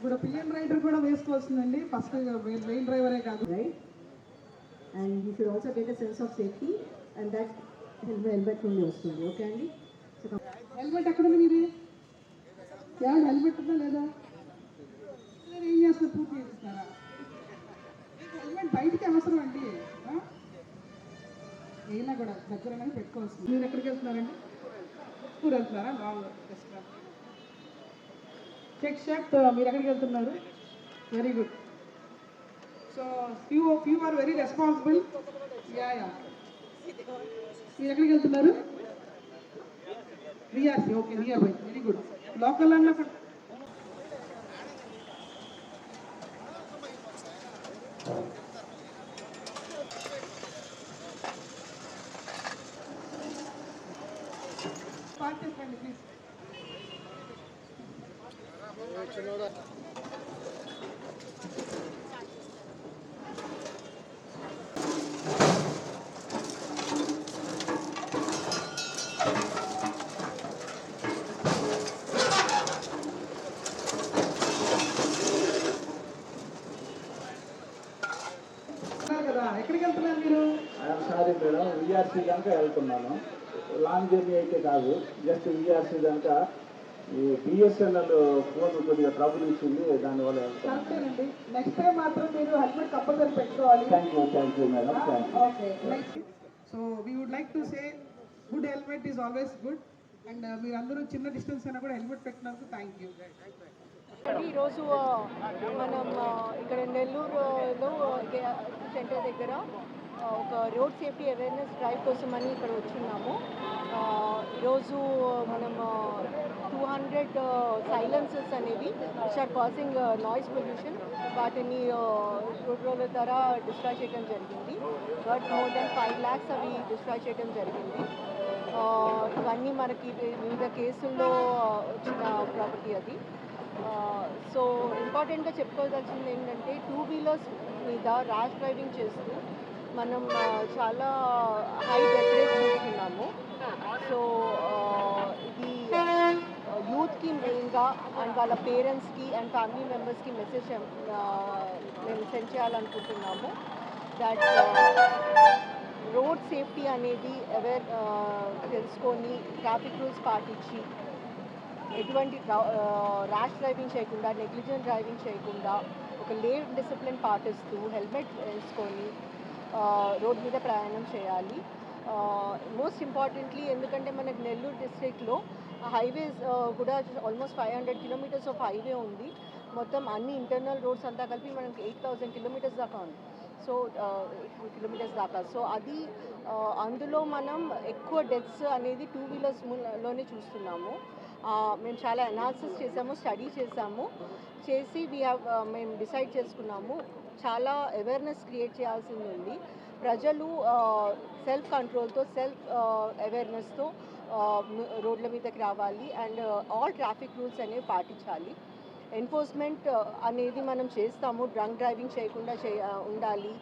ఇప్పుడు PM rider కూడా వేసుకోవాల్సిందండి, first main డ్రైవరే కాదు, right. And you should also get a sense of safety and that helmet నుండి వస్తుంది. Okay అండి. హెల్మెట్ ఎక్కడ ఉంది మీది? హెల్మెట్ ఉందా లేదా? ఏం చేస్తారు? పూర్తి చేస్తారా? హెల్మెట్ బయటికి అవసరం అండి, అయినా కూడా దగ్గరనే పెట్టుకోవాల్సింది. మీరు ఎక్కడికి వెళ్తున్నారండి? ఊరు వెళ్తున్నారా? Long check shirt. మీరు ఎక్కడికి వెళ్తున్నారు? Very good. So few are very responsible. Yeah మీరు ఎక్కడికి వెళ్తున్నారు? VRC. Okay, nearby. Very good. Local అన్న స్టార్ట్ చేసుకోండి ప్లీజ్. కదా, ఎక్కడికి వెళ్తున్నారు మీరు? సారీ మేడం, విఆర్సీ కనుక వెళ్తున్నాను. లాంగ్ జర్నీ అయితే కాదు, జస్ట్ విఆర్సీ కనుక ఈ బిఎస్ఎన్ఎల్ ఫోన్ కొద్దిగా ట్రబుల్ ఇచ్చింది, దానివల్ల వెళ్తానండి. నెక్స్ట్ టైం మాత్రం మీరు హెల్మెట్ కంపల్సరీ పెట్టుకోవాలి. Thank you madam. Okay. So we would like to say good helmet is always good. And మీరు అందరూ చిన్న డిస్టెన్స్ అయినా కూడా హెల్మెట్ పెట్టినందుకు థ్యాంక్ యూ. ఈరోజు మనం ఇక్కడ నెల్లూరులో సెంటర్ దగ్గర ఒక రోడ్ సేఫ్టీ అవేర్నెస్ డ్రైవ్ కోసమని ఇక్కడ వచ్చున్నాము. ఈరోజు మనం 200 సైలెన్సర్స్ అనేవి which are causing noise pollution, వాటిని రోడ్ల ద్వారా డిస్ట్రాయ్ చేయడం జరిగింది. బట్ మోర్ దెన్ 5 lakhs అవి డిస్ట్రాయ్ చేయడం జరిగింది. ఇవన్నీ మనకి వివిధ కేసుల్లో వచ్చిన ప్రాపర్టీ అది. సో ఇంపార్టెంట్గా చెప్పుకోవాల్సింది ఏంటంటే 2 వీలర్స్ మీద ర్యాష్ డ్రైవింగ్ చేస్తూ మనం చాలా హై డెత్ రేట్ చూస్తున్నాము. సో ఇది యూత్కి మెయిన్గా అండ్ వాళ్ళ పేరెంట్స్కి అండ్ ఫ్యామిలీ మెంబర్స్కి మెసేజ్ మేము సెండ్ చేయాలనుకుంటున్నాము దట్ రోడ్ సేఫ్టీ అనేది తెలుసుకొని ట్రాఫిక్ రూల్స్ పాటించి ఎటువంటి ర్యాష్ డ్రైవింగ్ చేయకుండా, నెగ్లిజెంట్ డ్రైవింగ్ చేయకుండా, ఒక లేన్ డిసిప్లిన్ పాటిస్తూ హెల్మెట్ వేసుకొని రోడ్ మీద ప్రయాణం చేయాలి. మోస్ట్ ఇంపార్టెంట్లీ ఎందుకంటే మనకు నెల్లూరు డిస్ట్రిక్ట్లో హైవేస్ కూడా ఆల్మోస్ట్ 500 kilometers ఆఫ్ హైవే ఉంది. మొత్తం అన్ని ఇంటర్నల్ రోడ్స్ అంతా కలిపి మనకి 8,000 kilometers దాకా ఉంది. సో 8 kilometers దాకా. సో అది అందులో మనం ఎక్కువ డెత్స్ అనేది 2 వీలర్స్లోనే చూస్తున్నాము. మేము చాలా అనాలిసిస్ చేసాము, స్టడీ చేసాము, చేసి మేము డిసైడ్ చేసుకున్నాము చాలా అవేర్నెస్ క్రియేట్ చేయాల్సింది ఉంది. ప్రజలు సెల్ఫ్ కంట్రోల్తో, సెల్ఫ్ అవేర్నెస్తో రోడ్ల మీదకి రావాలి అండ్ ఆల్ ట్రాఫిక్ రూల్స్ అనేవి పాటించాలి. ఎన్ఫోర్స్మెంట్ అనేది మనం చేస్తాము, డ్రంక్ డ్రైవింగ్ చేయకుండా ఉండాలి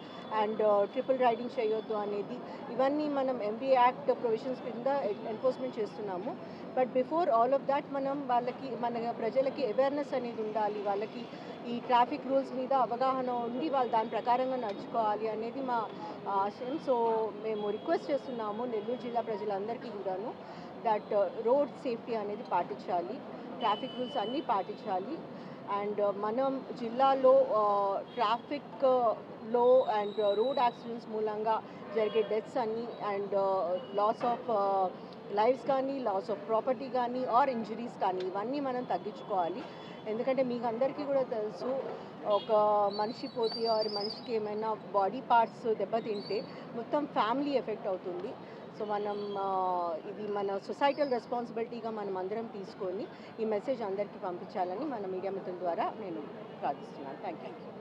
అండ్ ట్రిపుల్ రైడింగ్ చేయొద్దు అనేది, ఇవన్నీ మనం ఎంబీ యాక్ట్ ప్రొవిజన్స్ కింద ఎన్ఫోర్స్మెంట్ చేస్తున్నాము. But before all of that మన ప్రజలకి అవేర్నెస్ అనేది ఉండాలి, వాళ్ళకి ఈ ట్రాఫిక్ రూల్స్ మీద అవగాహన ఉండి వాళ్ళు దాని ప్రకారంగా నడుచుకోవాలి అనేది మా ఆశయం. సో మేము రిక్వెస్ట్ చేస్తున్నాము నెల్లూరు జిల్లా ప్రజలందరికీ కూడాను దట్ రోడ్ సేఫ్టీ అనేది పాటించాలి, ట్రాఫిక్ రూల్స్ అన్నీ పాటించాలి. అండ్ మనం జిల్లాలో ట్రాఫిక్లో అండ్ రోడ్ యాక్సిడెంట్స్ మూలంగా జరిగే డెత్స్ అన్నీ అండ్ లాస్ ఆఫ్ లైఫ్స్ కానీ, లాస్ ఆఫ్ ప్రాపర్టీ కానీ ఆర్ ఇంజరీస్ కానీ ఇవన్నీ మనం తగ్గించుకోవాలి. ఎందుకంటే మీకు అందరికీ కూడా తెలుసు, ఒక మనిషి పోతే ఆర్ మనిషికి ఏమైనా బాడీ పార్ట్స్ దెబ్బతింటే మొత్తం ఫ్యామిలీ ఎఫెక్ట్ అవుతుంది. సో మనం ఇది మన సొసైటల్ రెస్పాన్సిబిలిటీగా మనం అందరం తీసుకొని ఈ మెసేజ్ అందరికీ పంపించాలని మన మీడియా మిత్రుల ద్వారా నేను ప్రార్థిస్తున్నాను. Thank you.